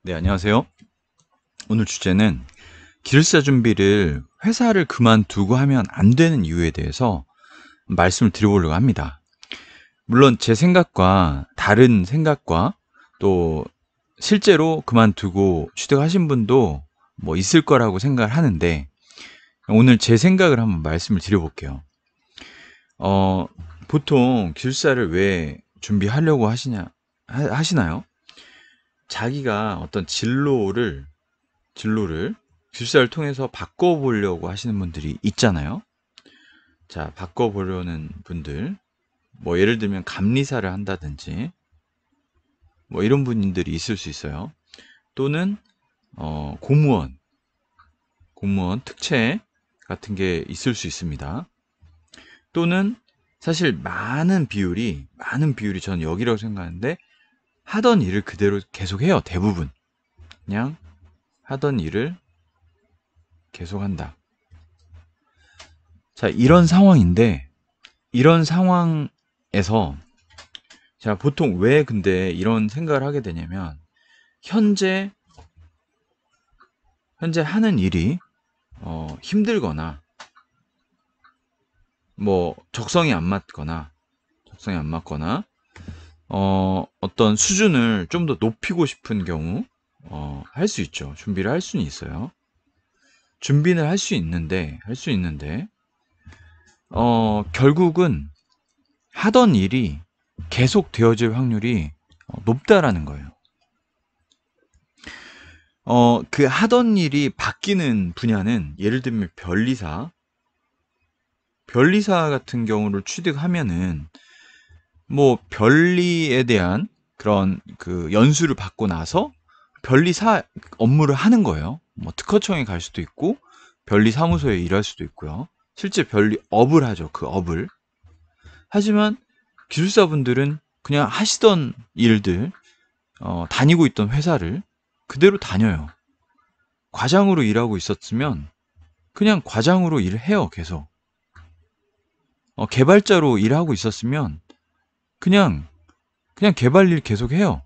네, 안녕하세요. 오늘 주제는 기숙사 준비를 회사를 그만두고 하면 안 되는 이유에 대해서 말씀을 드려보려고 합니다. 물론 제 생각과 다른 생각과 또 실제로 그만두고 취득하신 분도 뭐 있을 거라고 생각을 하는데 오늘 제 생각을 한번 말씀을 드려볼게요. 어, 보통 기숙사를 왜 준비하려고 하시나요? 자기가 어떤 진로를 기숙사를 통해서 바꿔보려고 하시는 분들이 있잖아요. 자, 바꿔보려는 분들, 뭐 예를 들면 감리사를 한다든지, 뭐 이런 분들이 있을 수 있어요. 또는 공무원 특채 같은 게 있을 수 있습니다. 또는 사실 많은 비율이 저는 여기라고 생각하는데 하던 일을 그대로 계속해요. 대부분 그냥 하던 일을 계속한다. 자, 이런 상황에서 제가 보통 왜 근데 이런 생각을 하게 되냐면 현재 하는 일이 힘들거나 뭐 적성이 안 맞거나 어떤 수준을 좀 더 높이고 싶은 경우 할 수 있죠. 준비를 할 수는 있어요. 준비는 할 수 있는데 결국은 하던 일이 계속 되어질 확률이 높다라는 거예요. 그 하던 일이 바뀌는 분야는 예를 들면 변리사 같은 경우를 취득하면은 뭐 변리에 대한 그런 그 연수를 받고 나서 변리사 업무를 하는 거예요. 뭐 특허청에 갈 수도 있고 변리사무소에 일할 수도 있고요. 실제 변리업을 하죠. 그 업을. 하지만 기술사분들은 그냥 하시던 일들, 다니고 있던 회사를 그대로 다녀요. 과장으로 일하고 있었으면 그냥 과장으로 일을 해요, 계속. 개발자로 일하고 있었으면 그냥, 그냥 개발 일 계속 해요.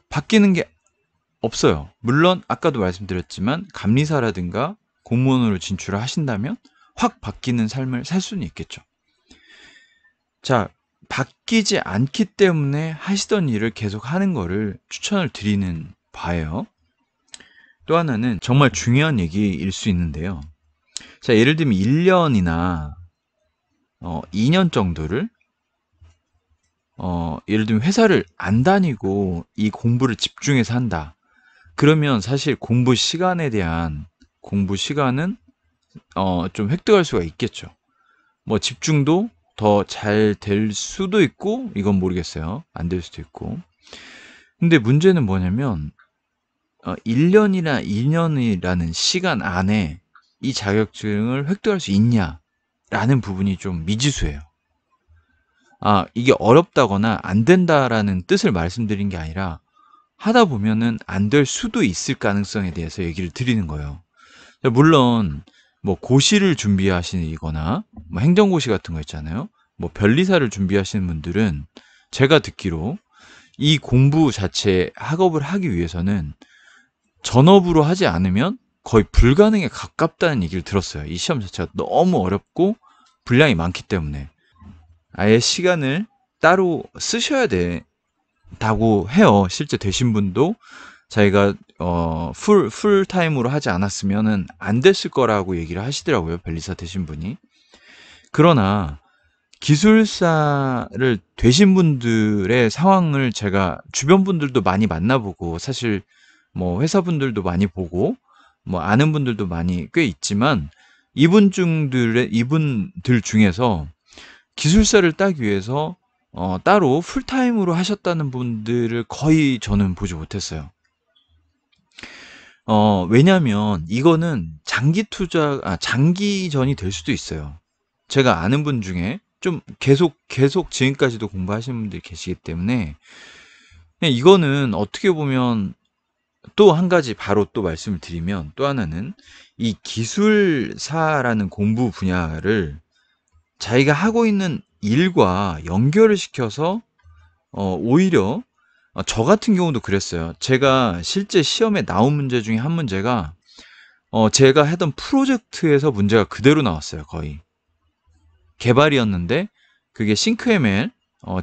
바뀌는 게 없어요. 물론, 아까도 말씀드렸지만, 감리사라든가 공무원으로 진출을 하신다면 확 바뀌는 삶을 살 수는 있겠죠. 자, 바뀌지 않기 때문에 하시던 일을 계속 하는 거를 추천을 드리는 바예요. 또 하나는 정말 중요한 얘기일 수 있는데요. 자, 예를 들면 1년이나 2년 정도를 예를 들면 회사를 안 다니고 이 공부를 집중해서 한다. 그러면 사실 공부 시간은 좀 획득할 수가 있겠죠. 뭐 집중도 더 잘 될 수도 있고 이건 모르겠어요. 안 될 수도 있고. 근데 문제는 뭐냐면 1년이나 2년이라는 시간 안에 이 자격증을 획득할 수 있냐라는 부분이 좀 미지수예요. 아, 이게 어렵다거나 안 된다라는 뜻을 말씀드린 게 아니라 하다 보면은 안 될 수도 있을 가능성에 대해서 얘기를 드리는 거예요. 물론 뭐 고시를 준비하시거나 뭐 행정고시 같은 거 있잖아요. 뭐 변리사를 준비하시는 분들은 제가 듣기로 이 공부 자체 학업을 하기 위해서는 전업으로 하지 않으면 거의 불가능에 가깝다는 얘기를 들었어요. 이 시험 자체가 너무 어렵고 분량이 많기 때문에 아예 시간을 따로 쓰셔야 된다고 해요. 실제 되신 분도 자기가 풀타임으로 하지 않았으면은 안 됐을 거라고 얘기를 하시더라고요. 변리사 되신 분이. 그러나 기술사를 되신 분들의 상황을 제가 주변 분들도 많이 만나보고 사실 뭐 회사분들도 많이 보고 뭐 아는 분들도 많이 꽤 있지만 이분들 중에서 기술사를 따기 위해서 따로 풀타임으로 하셨다는 분들을 거의 저는 보지 못했어요. 왜냐면 이거는 장기전이 될 수도 있어요. 제가 아는 분 중에 좀 계속 지금까지도 공부하시는 분들이 계시기 때문에 그냥 이거는 어떻게 보면 또 한 가지 바로 또 말씀을 드리면 또 하나는 이 기술사라는 공부 분야를 자기가 하고 있는 일과 연결을 시켜서 오히려 저 같은 경우도 그랬어요. 제가 실제 시험에 나온 문제 중에 한 문제가 제가 하던 프로젝트에서 문제가 그대로 나왔어요, 거의. 개발이었는데 그게 싱크ML,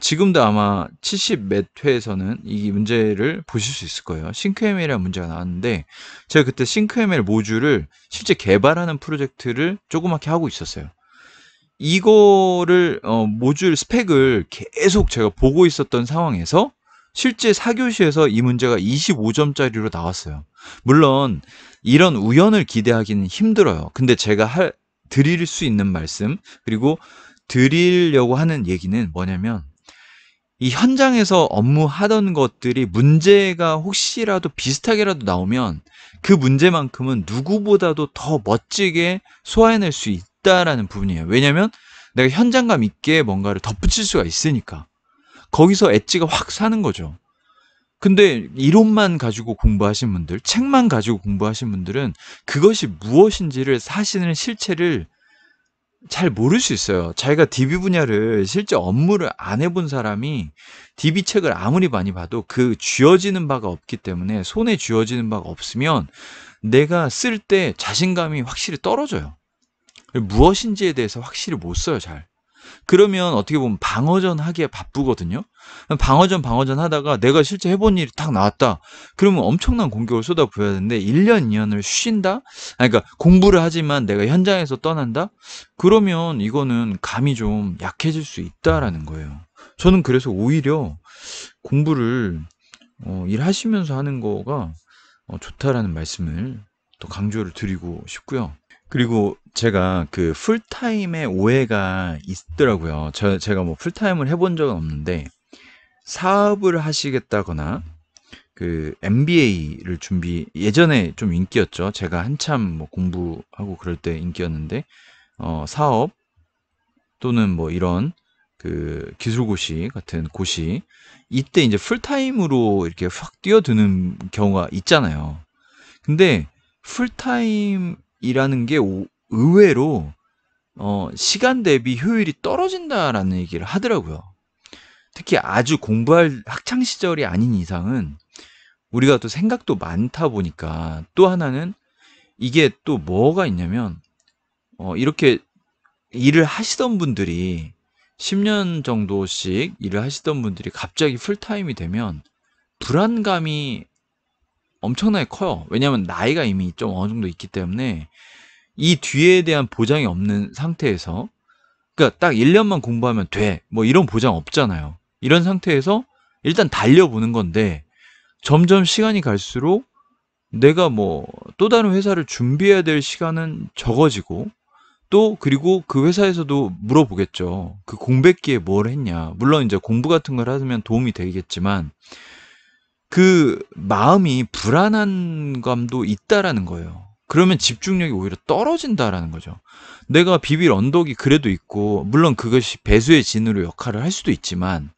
지금도 아마 70 몇 회에서는 이 문제를 보실 수 있을 거예요. 싱크ML이라는 문제가 나왔는데 제가 그때 싱크ML 모듈을 실제 개발하는 프로젝트를 조그맣게 하고 있었어요. 이거를 모듈 스펙을 계속 제가 보고 있었던 상황에서 실제 4교시에서 이 문제가 25점짜리로 나왔어요. 물론 이런 우연을 기대하기는 힘들어요. 근데 제가 드릴 수 있는 말씀, 그리고 드리려고 하는 얘기는 뭐냐면, 이 현장에서 업무하던 것들이 문제가 혹시라도 비슷하게라도 나오면 그 문제만큼은 누구보다도 더 멋지게 소화해낼 수 있다라는 부분이에요. 왜냐면 내가 현장감 있게 뭔가를 덧붙일 수가 있으니까. 거기서 엣지가 확 사는 거죠. 근데 이론만 가지고 공부하신 분들, 책만 가지고 공부하신 분들은 그것이 무엇인지를, 사실은 실체를 잘 모를 수 있어요. 자기가 DB 분야를 실제 업무를 안 해본 사람이 DB 책을 아무리 많이 봐도 그 쥐어지는 바가 없기 때문에, 손에 쥐어지는 바가 없으면 내가 쓸 때 자신감이 확실히 떨어져요. 무엇인지에 대해서 확실히 못 써요, 잘. 그러면 어떻게 보면 방어전 하기에 바쁘거든요. 방어전 하다가 내가 실제 해본 일이 딱 나왔다. 그러면 엄청난 공격을 쏟아부어야 되는데 1년, 2년을 쉰다? 그러니까 공부를 하지만 내가 현장에서 떠난다? 그러면 이거는 감이 좀 약해질 수 있다라는 거예요. 저는 그래서 오히려 공부를 일하시면서 하는 거가 좋다라는 말씀을 또 강조를 드리고 싶고요. 그리고 제가 그 풀타임의 오해가 있더라고요. 제가 뭐 풀타임을 해본 적은 없는데, 사업을 하시겠다거나 그 MBA를 예전에 좀 인기였죠. 제가 한참 뭐 공부하고 그럴 때 인기였는데, 사업 또는 뭐 이런 그 기술고시 같은 고시, 이때 이제 풀타임으로 이렇게 확 뛰어드는 경우가 있잖아요. 근데 풀타임이라는 게 의외로 시간 대비 효율이 떨어진다라는 얘기를 하더라고요. 특히 아주 공부할 학창 시절이 아닌 이상은 우리가 또 생각도 많다 보니까, 또 하나는 이게 또 뭐가 있냐면, 이렇게 일을 하시던 분들이 10년 정도씩 일을 하시던 분들이 갑자기 풀타임이 되면 불안감이 엄청나게 커요. 왜냐하면 나이가 이미 좀 어느 정도 있기 때문에 이 뒤에 대한 보장이 없는 상태에서, 그러니까 딱 1년만 공부하면 돼, 뭐 이런 보장 없잖아요. 이런 상태에서 일단 달려보는 건데, 점점 시간이 갈수록 내가 뭐 또 다른 회사를 준비해야 될 시간은 적어지고, 또 그리고 그 회사에서도 물어보겠죠. 그 공백기에 뭘 했냐. 물론 이제 공부 같은 걸 하면 도움이 되겠지만 그 마음이 불안한 감도 있다라는 거예요. 그러면 집중력이 오히려 떨어진다라는 거죠. 내가 비빌 언덕이 그래도 있고, 물론 그것이 배수의 진으로 역할을 할 수도 있지만,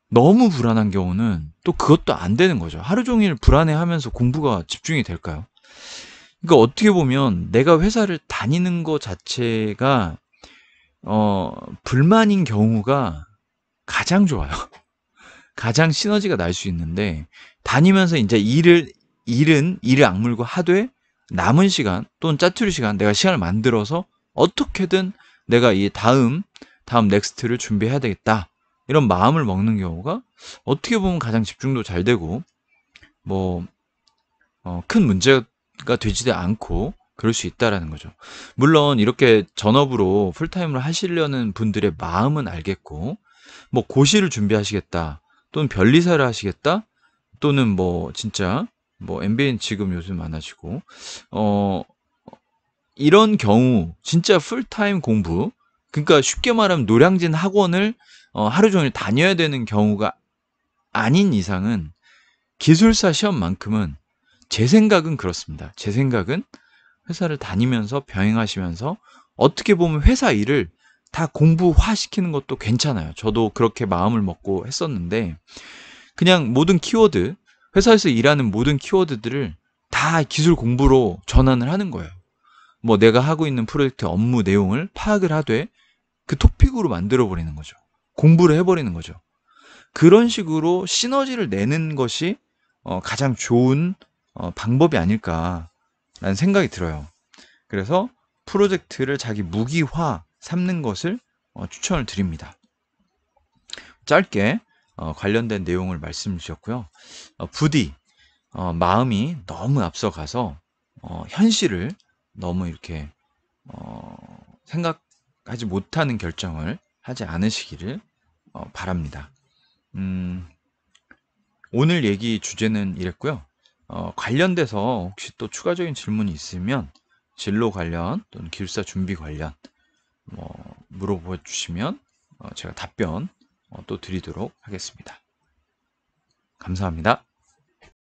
너무 불안한 경우는 또 그것도 안 되는 거죠. 하루 종일 불안해하면서 공부가 집중이 될까요? 그러니까 어떻게 보면 내가 회사를 다니는 것 자체가 불만인 경우가 가장 좋아요. 가장 시너지가 날 수 있는데, 다니면서 이제 일을 악물고 하되 남은 시간 또는 짜투리 시간, 내가 시간을 만들어서 어떻게든 내가 이 다음 넥스트를 준비해야 되겠다, 이런 마음을 먹는 경우가 어떻게 보면 가장 집중도 잘 되고, 뭐 큰 문제가 되지도 않고 그럴 수 있다라는 거죠. 물론 이렇게 전업으로 풀타임으로 하시려는 분들의 마음은 알겠고, 뭐 고시를 준비하시겠다, 또는 변리사를 하시겠다, 또는 뭐 진짜 뭐 MBA는 지금 요즘 많아지고, 이런 경우 진짜 풀타임 공부, 그러니까 쉽게 말하면 노량진 학원을 하루 종일 다녀야 되는 경우가 아닌 이상은 기술사 시험만큼은, 제 생각은 그렇습니다. 제 생각은 회사를 다니면서 병행하시면서 어떻게 보면 회사 일을 다 공부화시키는 것도 괜찮아요. 저도 그렇게 마음을 먹고 했었는데, 그냥 모든 키워드, 회사에서 일하는 모든 키워드들을 다 기술 공부로 전환을 하는 거예요. 뭐 내가 하고 있는 프로젝트 업무 내용을 파악을 하되 그 토픽으로 만들어 버리는 거죠. 공부를 해버리는 거죠. 그런 식으로 시너지를 내는 것이 가장 좋은 방법이 아닐까라는 생각이 들어요. 그래서 프로젝트를 자기 무기화 삼는 것을 추천을 드립니다. 짧게 관련된 내용을 말씀주셨고요. 부디 마음이 너무 앞서가서 현실을 너무 이렇게 생각하지 못하는 결정을 하지 않으시기를 바랍니다. 오늘 얘기 주제는 이랬고요. 관련돼서 혹시 또 추가적인 질문이 있으면 진로 관련 또는 기숙사 준비 관련 물어봐 주시면 제가 답변 또 드리도록 하겠습니다. 감사합니다.